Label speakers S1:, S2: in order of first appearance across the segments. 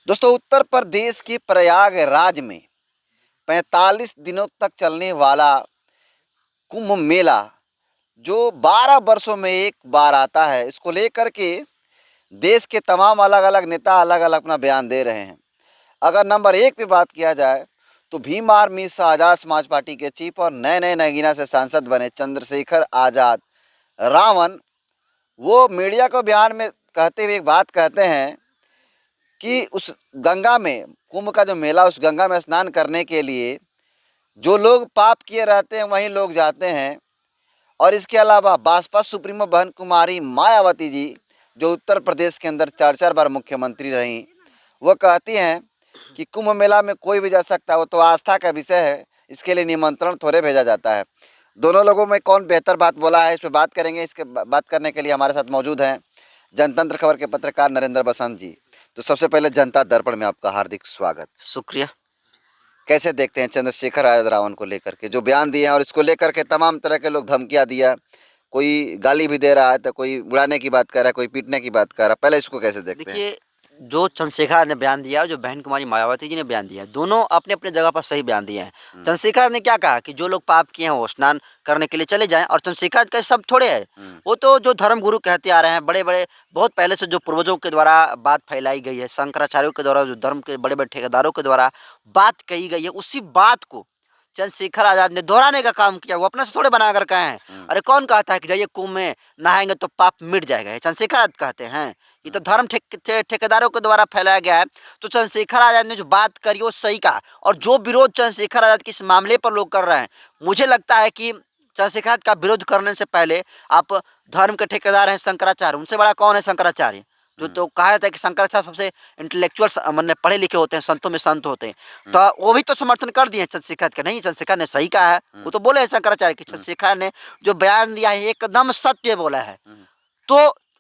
S1: दोस्तों, उत्तर प्रदेश के प्रयागराज में 45 दिनों तक चलने वाला कुंभ मेला जो 12 वर्षों में एक बार आता है, इसको लेकर के देश के तमाम अलग अलग नेता अलग अलग अपना बयान दे रहे हैं। अगर नंबर एक पे बात किया जाए तो भीम आर्मी से आज़ाद समाज पार्टी के चीफ और नए नए नगीना से सांसद बने चंद्रशेखर आज़ाद रावण, वो मीडिया को बयान में कहते हुए एक बात कहते हैं कि उस गंगा में, कुंभ का जो मेला, उस गंगा में स्नान करने के लिए जो लोग पाप किए रहते हैं वहीं लोग जाते हैं। और इसके अलावा बसपा सुप्रीमो बहन कुमारी मायावती जी, जो उत्तर प्रदेश के अंदर 4 बार मुख्यमंत्री रहीं, वो कहती हैं कि कुंभ मेला में कोई भी जा सकता है, वो तो आस्था का विषय है, इसके लिए निमंत्रण थोड़े भेजा जाता है। दोनों लोगों में कौन बेहतर बात बोला है, इस पर बात करेंगे। इसके बात करने के लिए हमारे साथ मौजूद हैं जनतंत्र खबर के पत्रकार नरेंद्र बसंत जी। तो सबसे पहले जनता दर्पण में आपका हार्दिक स्वागत।
S2: शुक्रिया।
S1: कैसे देखते हैं चंद्रशेखर आज़ाद रावण को लेकर के जो बयान दिए हैं, और इसको लेकर के तमाम तरह के लोग धमकियां दिया, कोई गाली भी दे रहा है, तो कोई उड़ाने की बात कर रहा है, कोई पीटने की बात कर रहा है। पहले इसको कैसे देखते हैं?
S2: देखिए, जो चंद्रशेखर ने बयान दिया और जो बहन कुमारी मायावती जी ने बयान दिया, दोनों अपने अपने जगह पर सही बयान दिए हैं। चंद्रशेखर ने क्या कहा कि जो लोग पाप किए हैं वो स्नान करने के लिए चले जाएं, और चंद्रशेखर का सब थोड़े है, वो तो जो धर्म गुरु कहते आ रहे हैं, बड़े बड़े बहुत पहले से जो पूर्वजों के द्वारा बात फैलाई गई है, शंकराचार्यों के द्वारा, जो धर्म के बड़े बड़े ठेकेदारों के द्वारा बात कही गई है, उसी बात को चंद्रशेखर आजाद ने दोहराने का काम किया। वो अपने से थोड़े बना कर कहे हैं। अरे कौन कहता है कि जाइए कुंभ में नहाएंगे तो पाप मिट जाएगा? ये चंद्रशेखर आजाद कहते हैं। ये तो धर्म ठेकेदारों के द्वारा फैलाया गया है। तो चंद्रशेखर आजाद ने जो बात करी वो सही कहा, और जो विरोध चंद्रशेखर आजाद के इस मामले पर लोग कर रहे हैं, मुझे लगता है कि चंद्रशेखर आजाद का विरोध करने से पहले आप धर्म के ठेकेदार हैं शंकराचार्य, उनसे बड़ा कौन है शंकराचार्य? जो तो कहा जाता है कि शंकराचार्य सबसे इंटेलेक्चुअल मतलब पढ़े लिखे होते हैं, संतों में संत होते हैं। तो वो भी तो समर्थन कर दिए चंद्रशेखर का। नहीं, चंद्रशेखर ने सही कहा है। वो तो बोले हैं शंकराचार्य की, चंद्रशेखर ने जो बयान दिया है एकदम सत्य बोला है। तो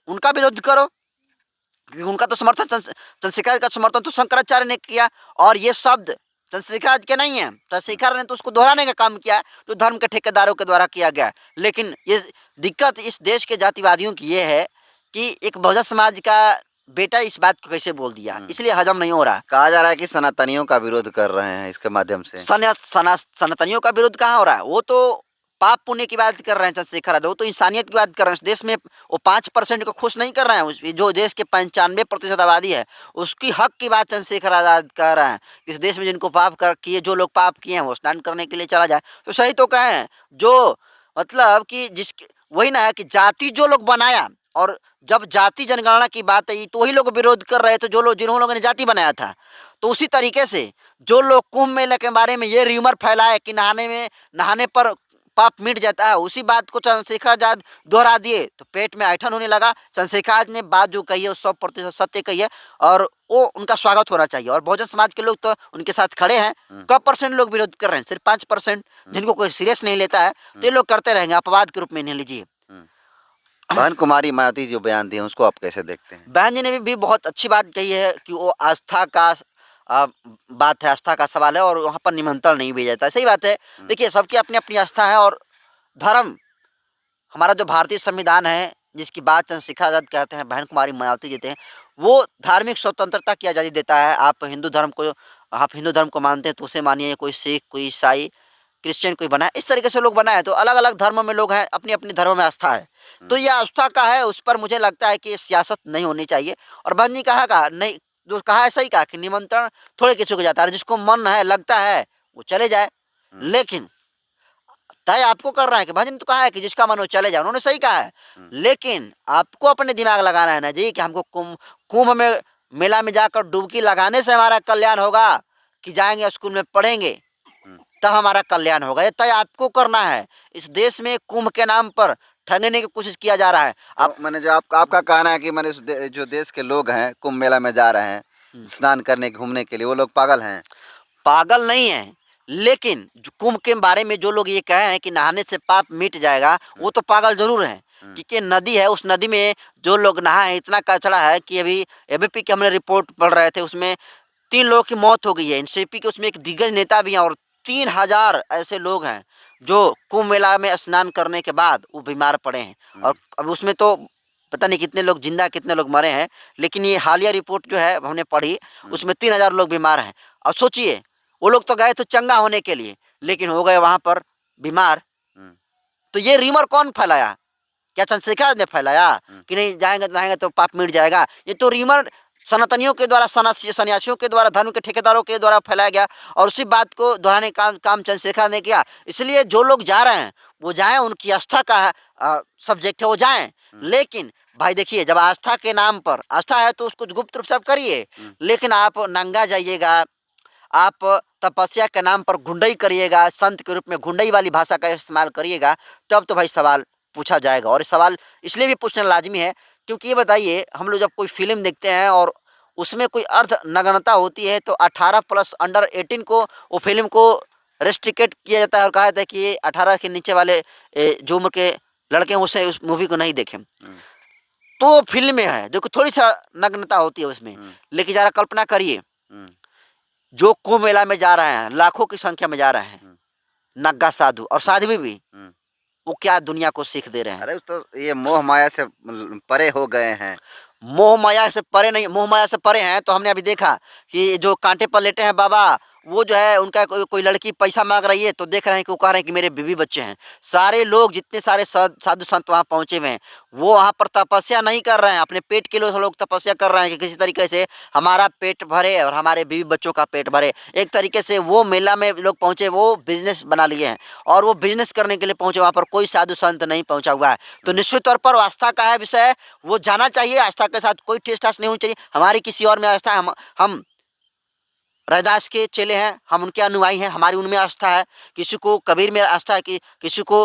S2: उनका विरोध करो, क्योंकि उनका तो समर्थन चंद्रशेखर का समर्थन तो शंकराचार्य ने किया। और ये शब्द चंद्रशेखर के नहीं है, चंद्रशेखर ने तो उसको दोहराने का काम किया जो धर्म के ठेकेदारों के द्वारा किया गया। लेकिन ये दिक्कत इस देश के जातिवादियों की ये है कि एक बहुजन समाज का बेटा इस बात को कैसे बोल दिया, इसलिए हजम नहीं हो रहा।
S1: कहा जा रहा है कि सनातनियों का विरोध कर रहे हैं इसके माध्यम से।
S2: सनातनियों का विरोध कहाँ हो रहा है? वो तो पाप पुण्य की बात कर रहे हैं चंद्रशेखर आजाद, वो तो इंसानियत की बात कर रहे हैं। इस देश में वो 5% को खुश नहीं कर रहे हैं। जो देश के 95% आबादी है उसकी हक की बात चंद्रशेखर आजाद कर रहे हैं। इस देश में जिनको पाप कर किए, जो लोग पाप किए हैं वो स्नान करने के लिए चला जाए, तो सही तो कहें। जो मतलब कि जिसकी वही ना है कि जाति जो लोग बनाया, और जब जाति जनगणना की बात आई तो वही लोग विरोध कर रहे थे, जो लोग जिन्होंने लोगों ने जाति बनाया था। तो उसी तरीके से जो लोग कुंभ मेले के बारे में ये र्यूमर फैलाए कि नहाने पर पाप मिट जाता है, उसी बात को चंद्रशेखर आजाद दोहरा दिए तो पेट में ऐठन होने लगा। चंद्रशेखर आजाद ने बात जो कही है वो 100% सत्य कही है, और वो उनका स्वागत होना चाहिए। और बहुजन समाज के लोग तो उनके साथ खड़े हैं। कब परसेंट लोग विरोध कर रहे हैं? सिर्फ 5%, जिनको कोई सीरियस नहीं लेता है। तो ये लोग करते रहेंगे, अपवाद के रूप में नहीं लीजिए।
S1: बहन कुमारी मायावती जो बयान दिए उसको आप कैसे देखते हैं?
S2: बहन जी ने भी बहुत अच्छी बात कही है कि वो आस्था का बात है, आस्था का सवाल है, और वहाँ पर निमंत्रण नहीं भेजा जाता है। सही बात है। देखिए, सबकी अपनी अपनी आस्था है, और धर्म, हमारा जो भारतीय संविधान है जिसकी बात चंद्रशेखर आजाद कहते हैं, बहन कुमारी मायावती देते हैं, वो धार्मिक स्वतंत्रता की आज़ादी देता है। आप हिंदू धर्म को मानते हैं तो उसे मानिए, कोई सिख, कोई ईसाई, क्रिश्चियन कोई बना है, इस तरीके से लोग बनाए। तो अलग अलग धर्मों में लोग हैं, अपनी अपनी धर्मों में आस्था है। तो यह आस्था का है, उस पर मुझे लगता है कि सियासत नहीं होनी चाहिए। और बहन जी कहा नहीं, जो कहा है सही कहा कि निमंत्रण थोड़े किसी को जाता है, जिसको मन है लगता है वो चले जाए। लेकिन तय आपको कर रहा है कि भाजी ने तो कहा है कि जिसका मन हो चले जाए, उन्होंने सही कहा है। लेकिन आपको अपने दिमाग लगाना है ना जी, कि हमको कुंभ में मेला में जाकर डुबकी लगाने से हमारा कल्याण होगा, कि जाएंगे स्कूल में पढ़ेंगे तब हमारा कल्याण होगा। ये तय आपको करना है। इस देश में कुंभ के नाम पर ठगने की कोशिश किया जा रहा है।
S1: आप मैंने जो आपका कहना है कि मैंने जो देश के लोग हैं कुंभ मेला में जा रहे हैं स्नान करने घूमने के लिए, वो लोग पागल हैं?
S2: पागल नहीं है, लेकिन जो कुंभ के बारे में जो लोग ये कहे हैं कि नहाने से पाप मिट जाएगा, वो तो पागल जरूर है। क्योंकि नदी है, उस नदी में जो लोग नहाए, इतना कचरा है कि अभी एबीपी की हमने रिपोर्ट पढ़ रहे थे, उसमें 3 लोगों की मौत हो गई है। एनसीपी के उसमें एक दिग्गज नेता भी हैं, और 3000 ऐसे लोग हैं जो कुंभ मेला में स्नान करने के बाद वो बीमार पड़े हैं। और अब उसमें तो पता नहीं कितने लोग जिंदा कितने लोग मरे हैं, लेकिन ये हालिया रिपोर्ट जो है हमने पढ़ी, उसमें 3,000 लोग बीमार हैं। और सोचिए, वो लोग तो गए थे चंगा होने के लिए, लेकिन हो गए वहाँ पर बीमार।
S1: हम्म,
S2: तो ये र्यूमर कौन फैलाया? क्या चंद्रशेखर ने फैलाया कि नहीं जाएंगे तो पाप मिट जाएगा? ये तो र्यूमर सनातनियों के द्वारा, सन्यासियों के द्वारा, धर्म के ठेकेदारों के द्वारा फैलाया गया, और उसी बात को दोहराने का काम चंद्रशेखर ने किया। इसलिए जो लोग जा रहे हैं वो जाएं, उनकी आस्था का सब्जेक्ट है, वो जाएं। लेकिन भाई देखिए, जब आस्था के नाम पर, आस्था है तो उसको गुप्त रूप से आप करिए, लेकिन आप नंगा जाइएगा, आप तपस्या के नाम पर गुंडई करिएगा, संत के रूप में गुंडई वाली भाषा का इस्तेमाल करिएगा, तब तो भाई सवाल पूछा जाएगा। और सवाल इसलिए भी पूछना लाजमी है क्योंकि ये बताइए, हम लोग जब कोई फिल्म देखते हैं और उसमें कोई अर्ध नग्नता होती है तो 18+ अंडर 18 को वो फिल्म को रेस्ट्रिकेट किया जाता है और कहा जाता है कि ये 18 के नीचे वाले जो उम्र के लड़के हैं उसे उस मूवी को नहीं देखें। तो फिल्म में है जो कि थोड़ी सा नग्नता होती है उसमें, लेकिन जरा कल्पना करिए, जो कुंभ मेला में जा रहे हैं, लाखों की संख्या में जा रहे हैं, नग्गा साधु और साध्वी भी, वो क्या दुनिया को सीख दे रहे हैं?
S1: अरे तो ये मोह माया से परे हो गए हैं।
S2: मोह माया से परे नहीं, मोह माया से परे हैं तो हमने अभी देखा कि जो कांटे पर लेटे हैं बाबा, वो जो है उनका कोई लड़की पैसा मांग रही है तो देख रहे हैं कि वो कह रहे हैं कि मेरे बीवी बच्चे हैं। सारे लोग, जितने सारे साधु संत वहाँ पहुँचे हुए हैं, वो वहाँ पर तपस्या नहीं कर रहे हैं, अपने पेट के लिए लोग तपस्या कर रहे हैं कि किसी तरीके से हमारा पेट भरे और हमारे बीवी बच्चों का पेट भरे। एक तरीके से वो मेला में लोग पहुँचे, वो बिजनेस बना लिए हैं और वो बिजनेस करने के लिए पहुँचे, वहाँ पर कोई साधु संत नहीं पहुँचा हुआ है। तो निश्चित तौर पर आस्था का है विषय, वो जाना चाहिए, आस्था के साथ कोई ठेस ठास नहीं होनी चाहिए। हमारी किसी और में आस्था है, हम रैदास के चेले हैं, हम उनके अनुयायी हैं, हमारी उनमें आस्था है। किसी को कबीर में आस्था है, कि किसी को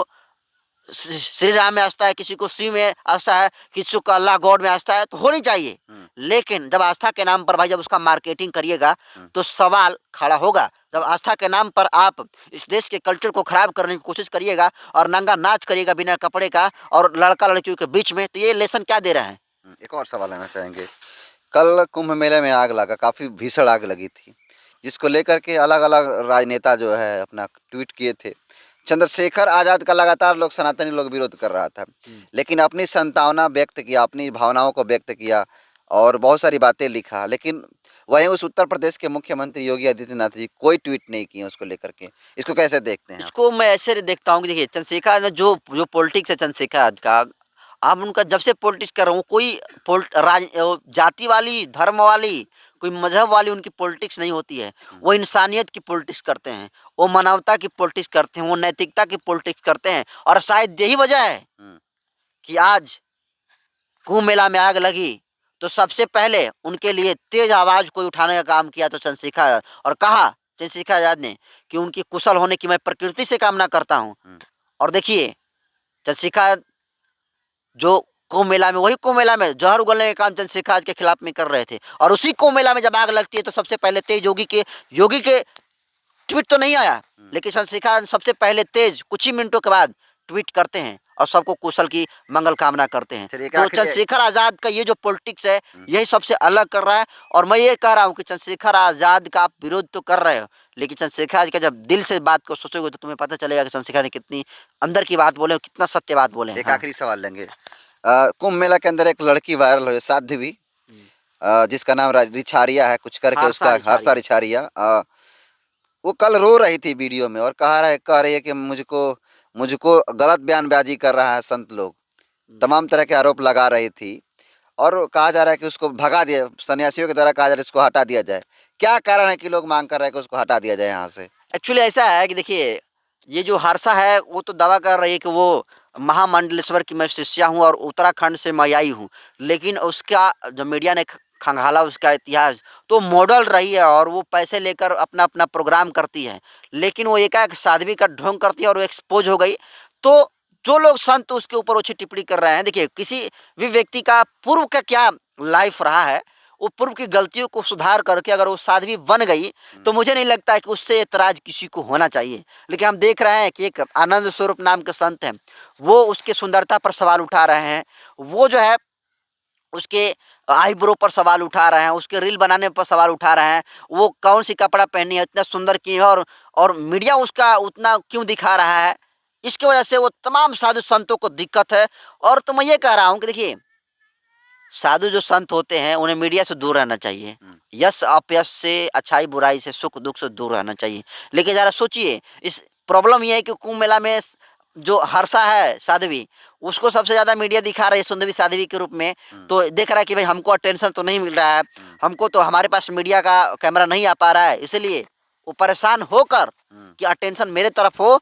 S2: श्री राम में आस्था है, किसी को शिव में आस्था है, किसी को अल्लाह गॉड में आस्था है, तो होनी चाहिए। लेकिन जब आस्था के नाम पर भाई जब उसका मार्केटिंग करिएगा तो सवाल खड़ा होगा। जब आस्था के नाम पर आप इस देश के कल्चर को खराब करने की कोशिश करिएगा और नंगा नाच करिएगा बिना कपड़े का और लड़का लड़कियों के बीच में, तो ये लेसन क्या दे रहे हैं?
S1: एक और सवाल लेना चाहेंगे। कल कुंभ मेले में आग लगा, काफ़ी भीषण आग लगी थी, जिसको लेकर के अलग अलग राजनेता जो है अपना ट्वीट किए थे। चंद्रशेखर आज़ाद का लगातार लोग, सनातनी लोग विरोध कर रहा था, लेकिन अपनी संतावना व्यक्त किया, अपनी भावनाओं को व्यक्त किया और बहुत सारी बातें लिखा। लेकिन वहीं उस उत्तर प्रदेश के मुख्यमंत्री योगी आदित्यनाथ जी कोई ट्वीट नहीं किए उसको लेकर के। इसको कैसे देखते हैं आप?
S2: इसको मैं ऐसे देखता हूँ कि देखिए, चंद्रशेखर में जो जो पॉलिटिक्स है चंद्रशेखर का, आप उनका जब से पॉलिटिक्स कर रहा हूँ, कोई जाति वाली, धर्म वाली, कोई मजहब वाली उनकी पॉलिटिक्स नहीं होती है। वो इंसानियत की पॉलिटिक्स करते हैं, वो मानवता की पॉलिटिक्स करते हैं, वो नैतिकता की पॉलिटिक्स करते हैं। और शायद यही वजह है कि आज कुंभ मेला में आग लगी तो सबसे पहले उनके लिए तेज आवाज कोई उठाने का काम किया तो चंद्रशेखर आजाद, और कहा चंद्रशेखर आजाद ने कि उनकी कुशल होने की मैं प्रकृति से कामना करता हूँ। और देखिए, चंद्रशेखर जो कुंभ मेला में, वही कुंभ मेला में जहर उगलने का काम चंद्रशेखर के खिलाफ में कर रहे थे, और उसी कुंभ मेला में जब आग लगती है तो सबसे पहले तेज योगी के ट्वीट तो नहीं आया, लेकिन चंद्रशेखर सबसे पहले तेज कुछ ही मिनटों के बाद ट्वीट करते हैं और सबको कुशल की मंगल कामना करते हैं। तो चंद्रशेखर आजाद का ये जो पॉलिटिक्स है यही सबसे अलग कर रहा है। और मैं ये कह रहा हूँ कि चंद्रशेखर आजाद का आप विरोध तो कर रहे हो, लेकिन चंद्रशेखर आजाद का जब दिल से बात को सोचोगे तो तुम्हें पता चलेगा कि चंद्रशेखर ने कितनी अंदर की बात बोले और कितना सत्य बात बोले।
S1: एक आखिरी सवाल लेंगे। कुंभ मेला के अंदर एक लड़की वायरल हुई, साध्वी, जिसका नाम रिछारिया है कुछ करके, उसका हर्षा रिछारिया। वो कल रो रही थी वीडियो में और कह रही है कि मुझको गलत बयानबाजी कर रहा है संत लोग, तमाम तरह के आरोप लगा रही थी और कहा जा रहा है कि उसको भगा दिया, सन्यासियों के द्वारा कहा जा रहा है उसको हटा दिया जाए। क्या कारण है कि लोग मांग कर रहे हैं कि उसको हटा दिया जाए यहाँ से?
S2: एक्चुअली ऐसा है कि देखिए, ये जो हर्षा है वो तो दावा कर रही है कि वो महामंडलेश्वर की मैं शिष्या हूँ और उत्तराखंड से मैं आई हूँ, लेकिन उसका जो मीडिया ने खंगाला उसका इतिहास, तो मॉडल रही है और वो पैसे लेकर अपना अपना प्रोग्राम करती है, लेकिन वो एकाएक साध्वी का ढोंग करती है और वो एक्सपोज हो गई। तो जो लोग संत उसके ऊपर अच्छी टिप्पणी कर रहे हैं, देखिए किसी भी व्यक्ति का पूर्व का क्या लाइफ रहा है, वो पूर्व की गलतियों को सुधार करके अगर वो साध्वी बन गई तो मुझे नहीं लगता है कि उससे एतराज किसी को होना चाहिए। लेकिन हम देख रहे हैं कि एक आनंद स्वरूप नाम के संत हैं, वो उसके सुंदरता पर सवाल उठा रहे हैं, वो जो है उसके आईब्रो पर सवाल उठा रहे हैं, उसके रील बनाने पर सवाल उठा रहे हैं, वो कौन सी कपड़ा पहनी है, इतना सुंदर क्यों है, और मीडिया उसका उतना क्यों दिखा रहा है। इसकी वजह से वो तमाम साधु संतों को दिक्कत है। और तो मैं ये कह रहा हूँ कि देखिए, साधु जो संत होते हैं उन्हें मीडिया से दूर रहना चाहिए, यश अपयश से, अच्छाई बुराई से, सुख दुख से दूर रहना चाहिए। लेकिन जरा सोचिए, इस प्रॉब्लम ये है कि कुंभ मेला में जो हर्षा है साध्वी, उसको सबसे ज्यादा मीडिया दिखा रही है सुंदरी साध्वी के रूप में। तो देख रहा है कि भाई हमको अटेंशन तो नहीं मिल रहा है, हमको तो हमारे पास मीडिया का कैमरा नहीं आ पा रहा है, इसलिए वो परेशान होकर कि अटेंशन मेरे तरफ हो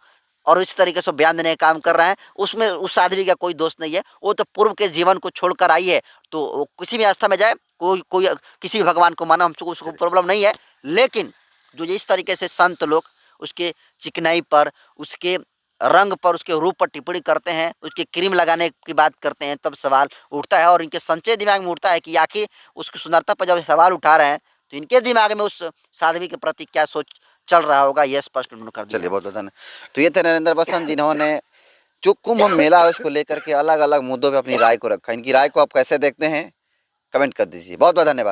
S2: और इस तरीके से बयान देने का काम कर रहे हैं। उसमें उस साध्वी का कोई दोष नहीं है, वो तो पूर्व के जीवन को छोड़कर आई है, तो वो किसी भी आस्था में जाए, कोई कोई किसी भी भगवान को माना, हमको उसको प्रॉब्लम नहीं है। लेकिन जो इस तरीके से संत लोग उसके चिकनाई पर, उसके रंग पर, उसके रूप पर टिप्पणी करते हैं, उसके क्रीम लगाने की बात करते हैं, तब सवाल उठता है। और इनके संचय दिमाग में उठता है कि आखिर उसकी सुंदरता पर जब सवाल उठा रहे हैं तो इनके दिमाग में उस साध्वी के प्रति क्या सोच चल रहा होगा, यह स्पष्ट उन्होंने कर दिया।
S1: चलिए, बहुत बहुत धन्यवाद। तो ये थे नरेंद्र बसंत, जिन्होंने जो कुंभ मेला है उसको लेकर के अलग अलग मुद्दों पे अपनी राय को रखा। इनकी राय को आप कैसे देखते हैं, कमेंट कर दीजिए। बहुत बहुत धन्यवाद।